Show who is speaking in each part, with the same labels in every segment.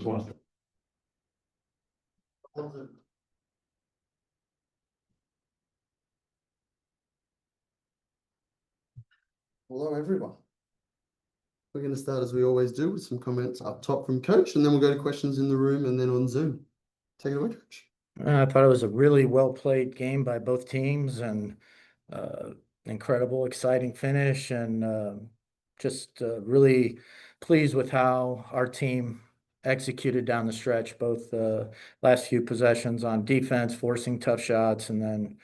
Speaker 1: Hello, everyone. We're going to start as we always do with some comments up top from Coach, and then we'll go to questions in the room and then on Zoom. Take it away, Coach.
Speaker 2: I thought it was a really well played game by both teams and incredible, exciting finish, and just really pleased with how our team executed down the stretch, both last few possessions on defense, forcing tough shots, and then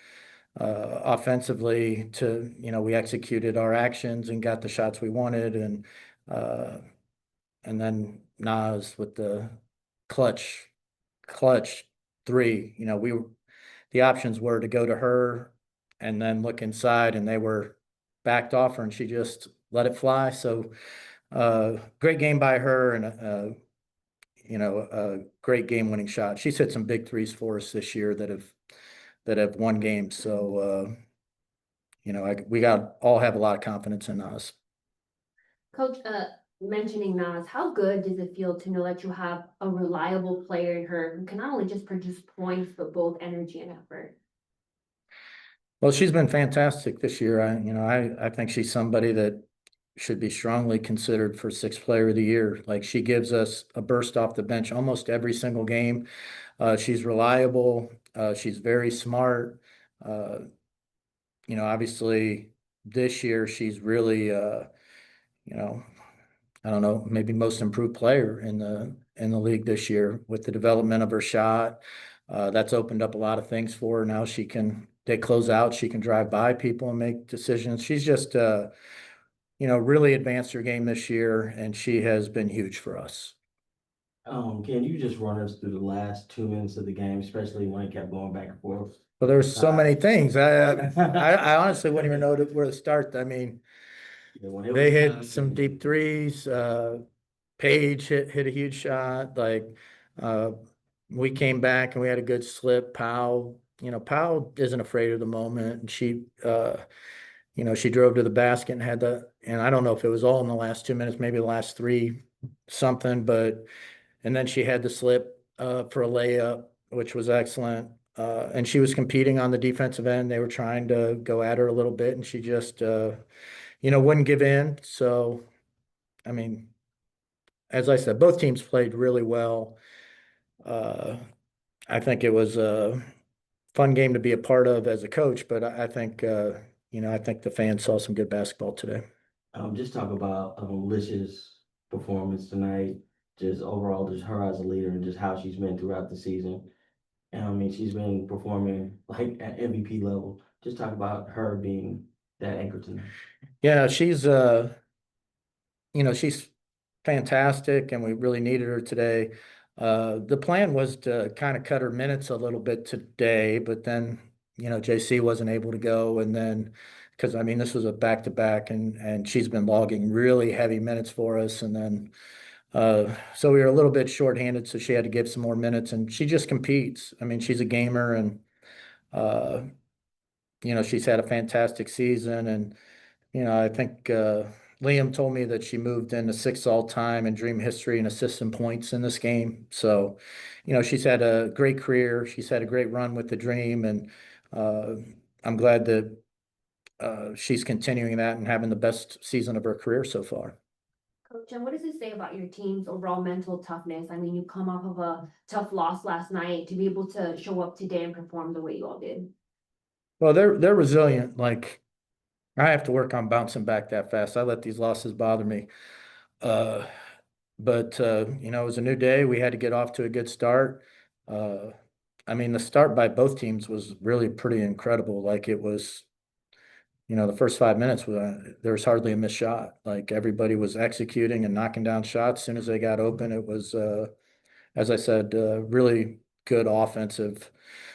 Speaker 2: offensively we executed our actions and got the shots we wanted, and then Naz with the clutch three. The options were to go to her and then look inside, and they were backed off her, and she just let it fly. So great game by her, and a great game-winning shot. She's hit some big threes for us this year that have won games. So we all have a lot of confidence in us.
Speaker 3: Coach, mentioning Naz, how good does it feel to know that you have a reliable player in her who can not only just produce points, but both energy and effort?
Speaker 2: Well, she's been fantastic this year. I think she's somebody that should be strongly considered for sixth player of the year. Like, she gives us a burst off the bench almost every single game. She's reliable. She's very smart. Obviously this year she's really, I don't know, maybe most improved player in the league this year with the development of her shot. That's opened up a lot of things for her. Now they close out, she can drive by people and make decisions. She's just, really advanced her game this year, and she has been huge for us.
Speaker 4: Can you just run us through the last 2 minutes of the game, especially when it kept going back and forth?
Speaker 2: Well, there's so many things. I honestly wouldn't even know where to start. I mean, they hit some deep threes. Paige hit a huge shot. We came back and we had a good slip. Powell Powell isn't afraid of the moment, and she drove to the basket and and I don't know if it was all in the last 2 minutes, maybe the last three something, and then she had the slip for a layup, which was excellent. And she was competing on the defensive end. They were trying to go at her a little bit, and she just, wouldn't give in. So, I mean, as I said, both teams played really well. I think it was a fun game to be a part of as a coach, but I think, I think the fans saw some good basketball today.
Speaker 4: Just talk about Allisha's performance tonight, just overall, just her as a leader and just how she's been throughout the season. And I mean, she's been performing like at MVP level. Just talk about her being that anchor tonight.
Speaker 2: Yeah, she's fantastic, and we really needed her today. The plan was to kind of cut her minutes a little bit today, but then, JC wasn't able to go. And then, because I mean, this was a back-to-back, and she's been logging really heavy minutes for us. And then, so we were a little bit shorthanded, so she had to give some more minutes, and she just competes. I mean, she's a gamer, and, she's had a fantastic season. And, I think, Liam told me that she moved into sixth all-time in Dream history and assists and points in this game. So, she's had a great career. She's had a great run with the Dream, and I'm glad that she's continuing that and having the best season of her career so far.
Speaker 3: Coach, and what does it say about your team's overall mental toughness? I mean, you come off of a tough loss last night to be able to show up today and perform the way you all did.
Speaker 2: Well, they're resilient. Like, I have to work on bouncing back that fast. I let these losses bother me. But it was a new day. We had to get off to a good start. I mean, the start by both teams was really pretty incredible. Like, it was, the first 5 minutes, there was hardly a missed shot. Like, everybody was executing and knocking down shots as soon as they got open. It was, as I said, really good offensive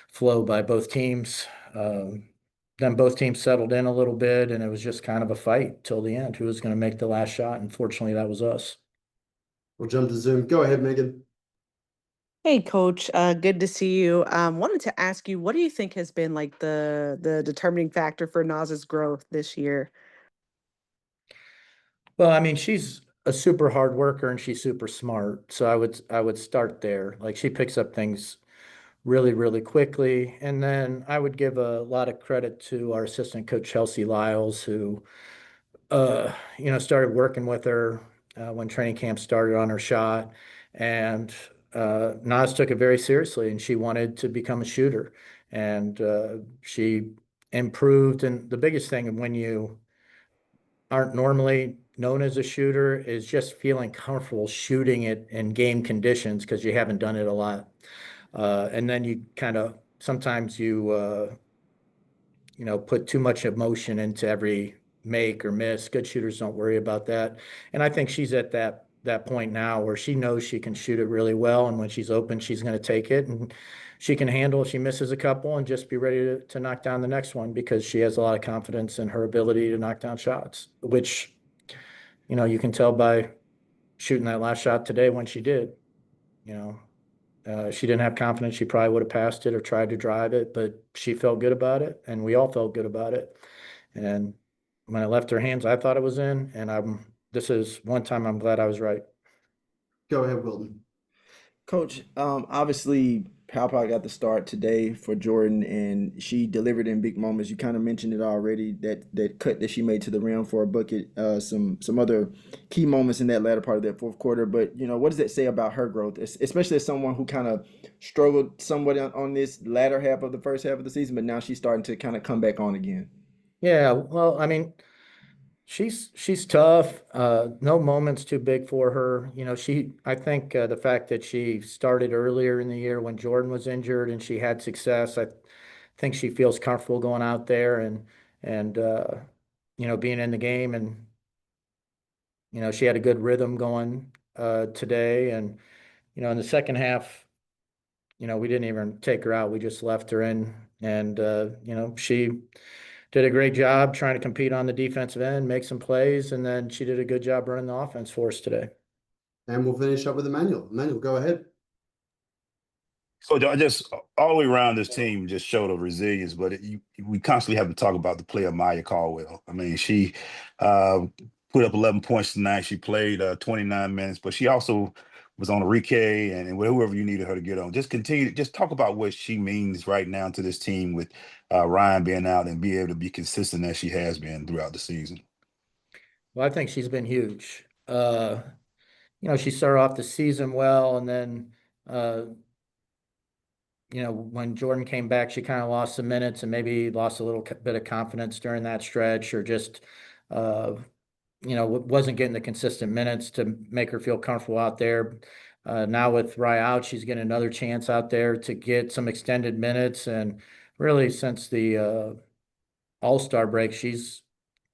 Speaker 2: flow by both teams. Then both teams settled in a little bit, and it was just kind of a fight till the end. Who was going to make the last shot? And fortunately, that was us.
Speaker 1: We'll jump to Zoom. Go ahead, Megan.
Speaker 5: Hey, Coach. Good to see you. Wanted to ask you, what do you think has been like the determining factor for Naz's growth this year?
Speaker 2: Well, I mean, she's a super hard worker and she's super smart. So I would start there. Like she picks up things really, really quickly. And then I would give a lot of credit to our assistant coach, Chelsea Lyles, who, started working with her when training camp started on her shot. And Naz took it very seriously and she wanted to become a shooter. And she improved. And the biggest thing when you aren't normally known as a shooter is just feeling comfortable shooting it in game conditions because you haven't done it a lot. And then you kind of sometimes put too much emotion into every make or miss. Good shooters don't worry about that. And I think she's at that point now where she knows she can shoot it really well. And when she's open, she's going to take it. And she can handle if she misses a couple and just be ready to knock down the next one because she has a lot of confidence in her ability to knock down shots, which, you can tell by shooting that last shot today when she did. She didn't have confidence. She probably would have passed it or tried to drive it, but she felt good about it, and we all felt good about it. And when I left her hands, I thought it was in, and this is one time I'm glad I was right.
Speaker 1: Go ahead, Wilton.
Speaker 6: Coach, obviously, Pal Pal got the start today for Jordan, and she delivered in big moments. You kind of mentioned it already, that cut that she made to the rim for a bucket, some other key moments in that latter part of that fourth quarter. But what does that say about her growth, especially as someone who kind of struggled somewhat on this latter half of the first half of the season, but now she's starting to kind of come back on again.
Speaker 2: Yeah, well, I mean, she's tough. No moment's too big for her. I think the fact that she started earlier in the year when Jordan was injured and she had success, I think she feels comfortable going out there and being in the game. And she had a good rhythm going today. And in the second half, we didn't even take her out. We just left her in, and she did a great job trying to compete on the defensive end, make some plays, and then she did a good job running the offense for us today.
Speaker 1: And we'll finish up with Emmanuel. Emmanuel, go ahead.
Speaker 7: So I just all the way around this team just showed a resilience, but we constantly have to talk about the player Maya Caldwell. I mean, she put up 11 points tonight. She played 29 minutes, but she also was on a Rike and whoever you needed her to get on. Just talk about what she means right now to this team with Ryan being out and be able to be consistent as she has been throughout the season.
Speaker 2: Well, I think she's been huge. She started off the season well, and then when Jordan came back, she kind of lost some minutes and maybe lost a little bit of confidence during that stretch, or just, wasn't getting the consistent minutes to make her feel comfortable out there. Now with Rye out, she's getting another chance out there to get some extended minutes. And really, since the All-Star break, she's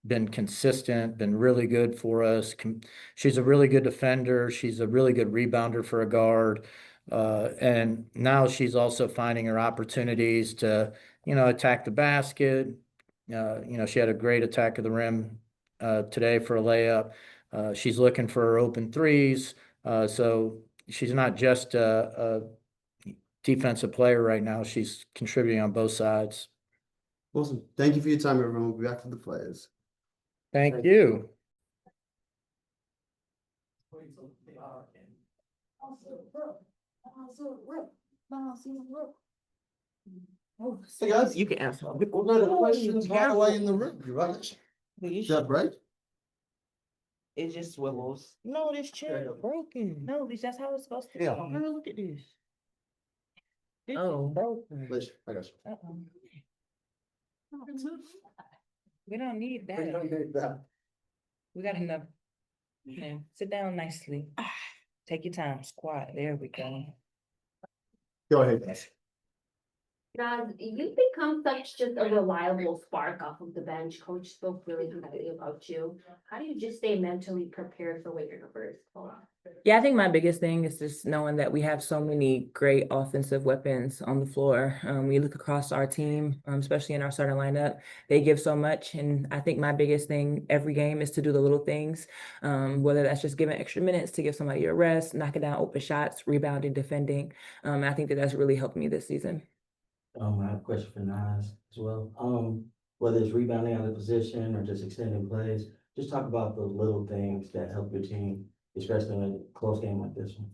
Speaker 2: been consistent, been really good for us. She's a really good defender. She's a really good rebounder for a guard. And now she's also finding her opportunities to, attack the basket. She had a great attack of the rim today for a layup. She's looking for her open threes. So she's not just a defensive player right now. She's contributing on both sides.
Speaker 1: Awesome. Thank you for your time, everyone. We'll be back to the players.
Speaker 2: Thank you.
Speaker 1: Hey guys,
Speaker 5: You can answer.
Speaker 1: we'll go to questions right away in the room. You right? Is that right?
Speaker 5: It just swivels. No, this chair is broken. No, that's how it's supposed to be.
Speaker 1: Yeah.
Speaker 5: Girl, look at this. Oh, broken.
Speaker 1: Liz, I got you.
Speaker 5: Uh-oh. We don't need
Speaker 1: We don't
Speaker 5: that.
Speaker 1: need that.
Speaker 5: We got enough. Yeah, sit down nicely. Take your time, squat. There we go.
Speaker 1: Go ahead, guys.
Speaker 3: Naz, you've become such just a reliable spark off of the bench. Coach spoke really highly about you. How do you just stay mentally prepared for when your numbers fall off?
Speaker 8: Yeah, I think my biggest thing is just knowing that we have so many great offensive weapons on the floor. We look across our team, especially in our starting lineup, they give so much. And I think my biggest thing every game is to do the little things, whether that's just giving extra minutes to give somebody a rest, knocking down open shots, rebounding, defending. I think that that's really helped me this season.
Speaker 4: I have a question for Naz as well. Whether it's rebounding out of position or just extending plays, just talk about the little things that help your team, especially in a close game like this one.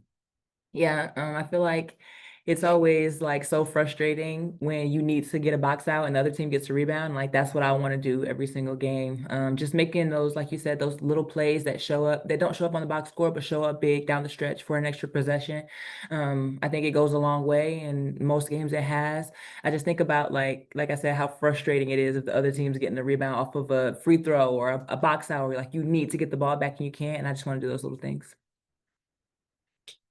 Speaker 8: Yeah, I feel like it's always like so frustrating when you need to get a box out and the other team gets a rebound. Like that's what I want to do every single game. Just making those, like you said, those little plays that show up, that don't show up on the box score, but show up big down the stretch for an extra possession. I think it goes a long way, and most games it has. I just think about like I said, how frustrating it is if the other team's getting a rebound off of a free throw or a box out, where like you need to get the ball back and you can't. And I just want to do those little things.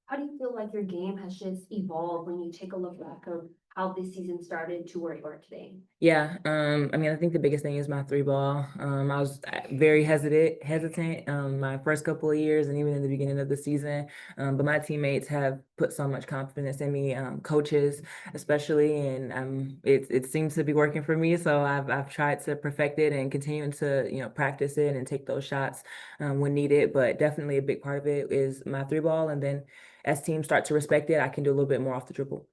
Speaker 3: How do you feel like your game has just evolved when you take a look back of how this season started to where you are today?
Speaker 8: Yeah, I mean, I think the biggest thing is my three ball. I was very hesitant, my first couple of years and even in the beginning of the season. But my teammates have put so much confidence in me, coaches especially, and it seems to be working for me. So I've tried to perfect it and continuing to practice it and take those shots when needed. But definitely a big part of it is my three ball, and then as teams start to respect it, I can do a little bit more off the dribble.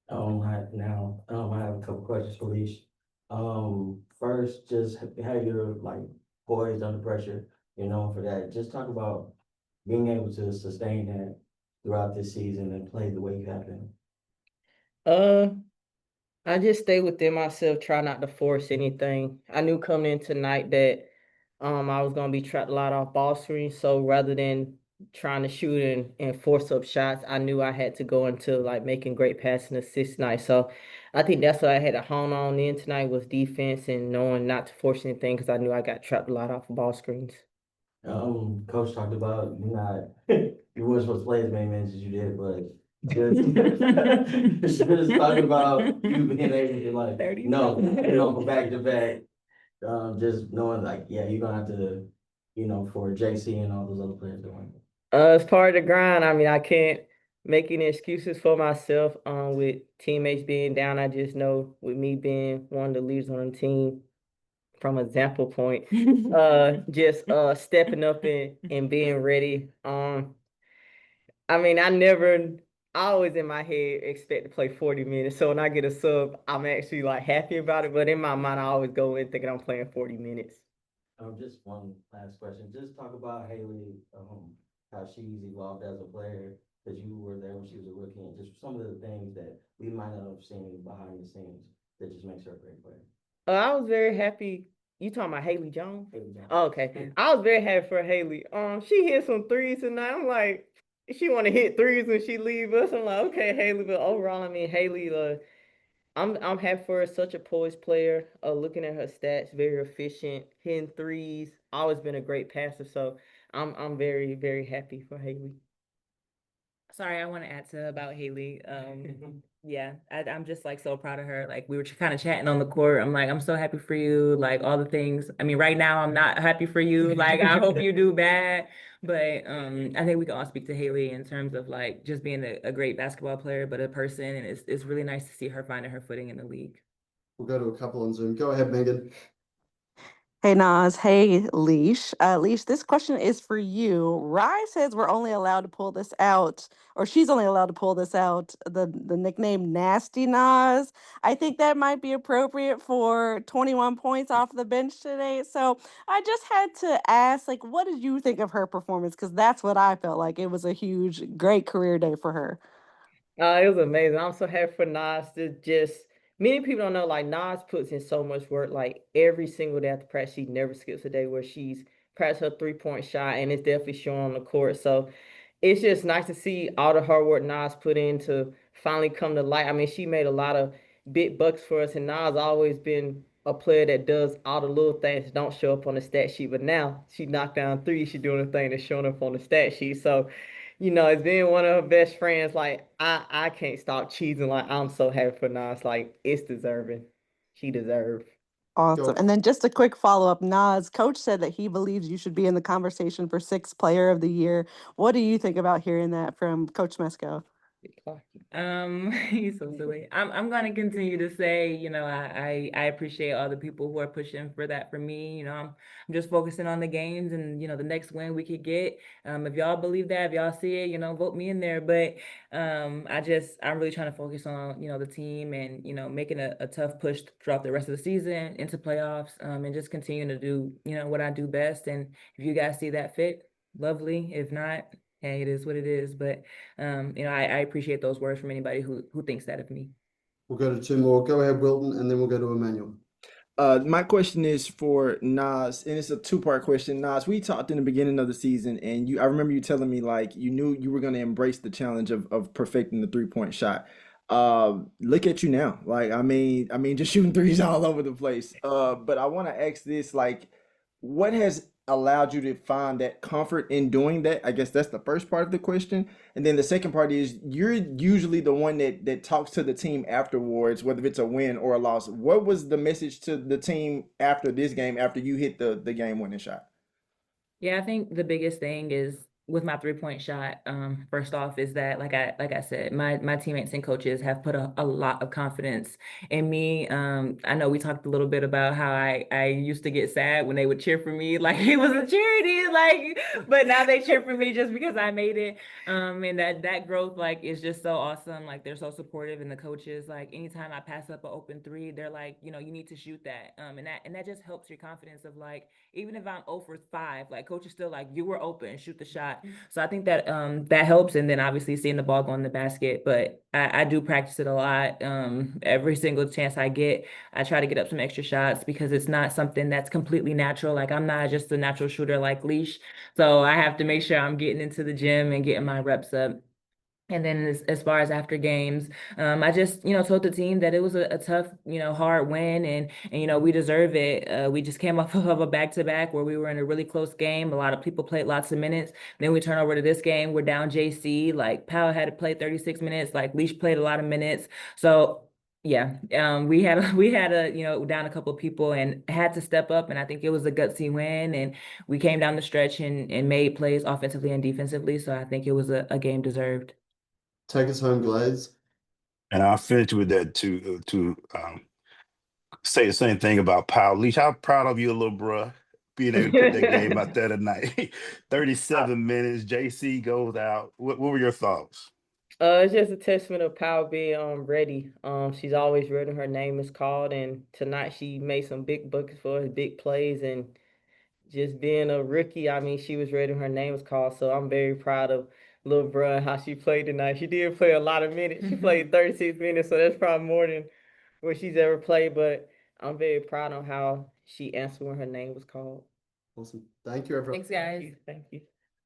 Speaker 4: I have a couple questions for Leash. First, just how you're like poised under pressure, for that. Just talk about being able to sustain that throughout this season and play the way you have been.
Speaker 9: Uh, I just stay within myself, try not to force anything. I knew coming in tonight that I was gonna be trapped a lot off ball screens. So rather than trying to shoot and force up shots, I knew I had to go into like making great passing assists tonight. So I think that's what I had to hone on in tonight was defense and knowing not to force anything because I knew I got trapped a lot off ball screens.
Speaker 4: Coach talked about you weren't supposed to play as many minutes as you did, but just talking about you being able to like,
Speaker 8: 30.
Speaker 4: no, for back to back. Just knowing like, yeah, you're gonna have to, for JC and all those other players doing.
Speaker 9: It's part of the grind. I mean, I can't make any excuses for myself. With teammates being down, I just know with me being one of the leaders on the team, from example point, just stepping up and being ready. I mean, I always in my head expect to play 40 minutes. So when I get a sub, I'm actually like happy about it. But in my mind, I always go in thinking I'm playing 40 minutes.
Speaker 4: Just one last question. Just talk about Haley, how she's evolved as a player, because you were there when she was a rookie, and just some of the things that we might not have seen behind the scenes that just makes her a great player.
Speaker 9: I was very happy. You talking about Haley Jones?
Speaker 4: Haley Jones.
Speaker 9: Oh, okay. I was very happy for Haley. She hit some threes tonight. I'm like, she want to hit threes when she leave us. I'm like, okay, Haley. But overall, I mean, Haley, I'm happy for her. Such a poised player. Looking at her stats, very efficient, hitting threes. Always been a great passer. So I'm very very happy for Haley.
Speaker 8: Sorry, I want to add to about Haley. Yeah, I'm just like so proud of her. Like we were kind of chatting on the court. I'm like, I'm so happy for you. Like all the things. I mean, right now I'm not happy for you. Like I hope you do bad. But I think we can all speak to Haley in terms of like just being a great basketball player, but a person, and it's really nice to see her finding her footing in the league.
Speaker 1: We'll go to a couple on Zoom. Go ahead, Megan.
Speaker 5: Hey Naz, hey Leash. Leash, this question is for you. Rye says we're only allowed to pull this out, or she's only allowed to pull this out, the nickname Nasty Naz. I think that might be appropriate for 21 points off the bench today. So I just had to ask, like, what did you think of her performance? Because that's what I felt like. It was a huge, great career day for her.
Speaker 9: It was amazing. I'm so happy for Nas to just many people don't know like Nas puts in so much work like every single day after practice. She never skips a day where she's practiced her 3-point shot and it's definitely showing on the court. So it's just nice to see all the hard work Nas put in to finally come to light. I mean, she made a lot of big bucks for us, and Nas always been a player that does all the little things that don't show up on the stat sheet. But now she knocked down three, she doing the thing that's showing up on the stat sheet. So as being one of her best friends, like I can't stop cheesing. Like I'm so happy for Nas. Like it's deserving. She deserved.
Speaker 5: Awesome.
Speaker 1: Go.
Speaker 5: And then just a quick follow-up. Naz, coach said that he believes you should be in the conversation for sixth player of the year. What do you think about hearing that from Coach Smesko?
Speaker 8: He's so silly. I'm gonna continue to say, I appreciate all the people who are pushing for that for me. I'm just focusing on the games and the next win we could get. If y'all believe that, if y'all see it, vote me in there. But I'm really trying to focus on, the team and, making a tough push throughout the rest of the season into playoffs, and just continuing to do, what I do best. And if you guys see that fit, lovely. If not, hey, it is what it is. But I appreciate those words from anybody who thinks that of me.
Speaker 1: We'll go to two more. Go ahead, Wilton, and then we'll go to Emmanuel.
Speaker 6: My question is for Naz, and it's a two-part question. Naz, we talked in the beginning of the season, and I remember you telling me like you knew you were going to embrace the challenge of perfecting the three-point shot. Look at you now. Like, just shooting threes all over the place. But I want to ask this, like, what has allowed you to find that comfort in doing that? I guess that's the first part of the question. And then the second part is you're usually the one that talks to the team afterwards, whether it's a win or a loss. What was the message to the team after this game, after you hit the game-winning shot?
Speaker 8: Yeah, I think the biggest thing is with my 3-point shot, first off, is that like I said, my teammates and coaches have put a lot of confidence in me. I know we talked a little bit about how I used to get sad when they would cheer for me, like it was a charity, like, but now they cheer for me just because I made it. And that growth like is just so awesome. Like they're so supportive, and the coaches, like anytime I pass up an open three, they're like, you need to shoot that. And that just helps your confidence of like, even if I'm 0 for 5, like coach is still like, you were open, shoot the shot. So I think that that helps. And then obviously seeing the ball go in the basket, but I do practice it a lot. Every single chance I get, I try to get up some extra shots because it's not something that's completely natural. Like I'm not just a natural shooter like Leash. So I have to make sure I'm getting into the gym and getting my reps up. And then as far as after games, I just, told the team that it was a tough, hard win, and we deserve it. We just came off of a back-to-back where we were in a really close game. A lot of people played lots of minutes. Then we turn over to this game. We're down JC. Like Powell had to play 36 minutes. Like Leash played a lot of minutes. So yeah, we had a down a couple of people and had to step up. And I think it was a gutsy win. And we came down the stretch and made plays offensively and defensively. So I think it was a game deserved.
Speaker 1: Take us home, Glaze.
Speaker 7: And I'll finish with that to say the same thing about Powell. Leash, how proud of you, little bruh, being able to put that game out there tonight. 37 minutes, JC goes out. What were your thoughts?
Speaker 9: It's just a testament of Powell being ready. She's always ready. Her name is called, and tonight she made some big buckets for us, big plays, and just being a rookie. I mean, she was ready. Her name was called, so I'm very proud of little bruh and how she played tonight. She did play a lot of minutes. She played 36 minutes, so that's probably more than what she's ever played. But I'm very proud of how she answered when her name was called.
Speaker 1: Awesome. Thank you, everyone.
Speaker 8: Thanks, guys.
Speaker 9: Thank you.